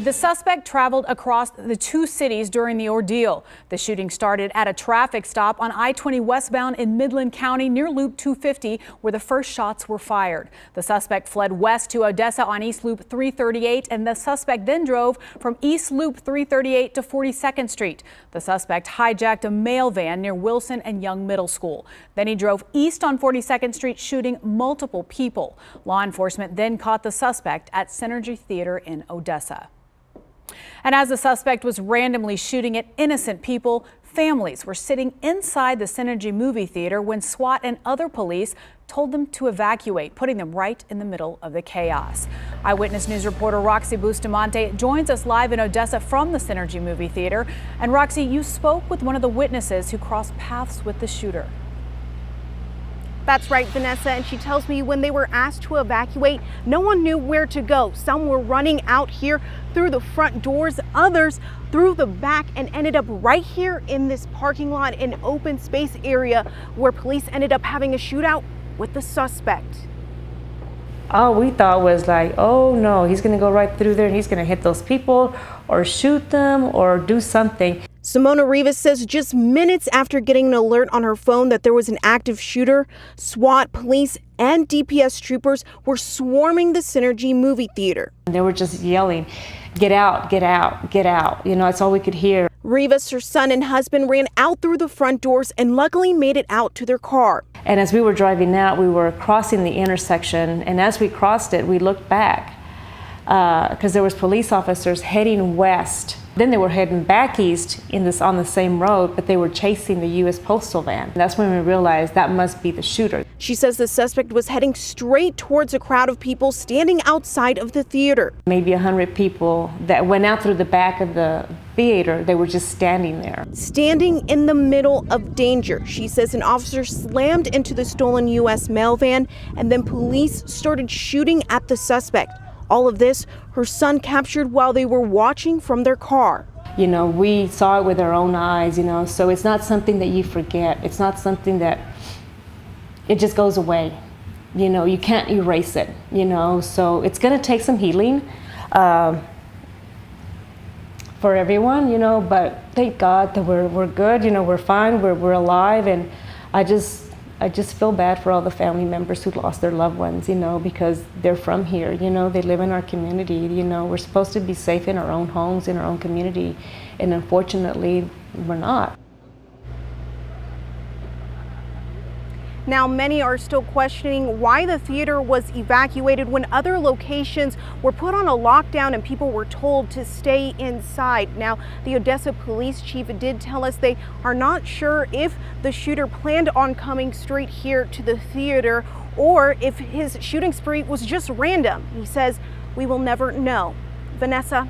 The suspect traveled across the two cities during the ordeal. The shooting started at a traffic stop on I-20 westbound in Midland County near Loop 250, where the first shots were fired. The suspect fled west to Odessa on East Loop 338, and the suspect then drove from East Loop 338 to 42nd Street. The suspect hijacked a mail van near Wilson and Young Middle School. Then he drove east on 42nd Street, shooting multiple people. Law enforcement then caught the suspect at Synergy Theater in Odessa. And as the suspect was randomly shooting at innocent people, families were sitting inside the Synergy movie theater when SWAT and other police told them to evacuate, putting them right in the middle of the chaos. Eyewitness News reporter Roxy Bustamante joins us live in Odessa from the Synergy movie theater. And Roxy, you spoke with one of the witnesses who crossed paths with the shooter. That's right, Vanessa, and she tells me when they were asked to evacuate, no one knew where to go. Some were running out here through the front doors, others through the back, and ended up right here in this parking lot, an open space area where police ended up having a shootout with the suspect. All we thought was like, oh no, he's gonna go right through there and he's gonna hit those people or shoot them or do something. Simona Rivas says just minutes after getting an alert on her phone that there was an active shooter, SWAT, police, and DPS troopers were swarming the Synergy movie theater. They were just yelling, get out, get out, get out. You know, that's all we could hear. Rivas, her son and husband ran out through the front doors and luckily made it out to their car. And as we were driving out, we were crossing the intersection, and as we crossed it, we looked back because there was police officers heading west. Then they were heading back east on the same road, but they were chasing the U.S. postal van. That's when we realized that must be the shooter. She says the suspect was heading straight towards a crowd of people standing outside of the theater. Maybe 100 people that went out through the back of the theater. They were just standing there. Standing in the middle of danger. She says an officer slammed into the stolen U.S. mail van, and then police started shooting at the suspect. All of this, her son captured while they were watching from their car. You know, we saw it with our own eyes, you know, so it's not something that you forget. It's not something that it just goes away. You know, you can't erase it, you know, so it's going to take some healing for everyone, you know, but thank God that we're good, you know, we're fine, we're alive, and I just feel bad for all the family members who lost their loved ones, you know, because they're from here, you know, they live in our community, you know, we're supposed to be safe in our own homes, in our own community, and unfortunately, we're not. Now, many are still questioning why the theater was evacuated when other locations were put on a lockdown and people were told to stay inside. Now, the Odessa police chief did tell us they are not sure if the shooter planned on coming straight here to the theater or if his shooting spree was just random. He says we will never know. Vanessa.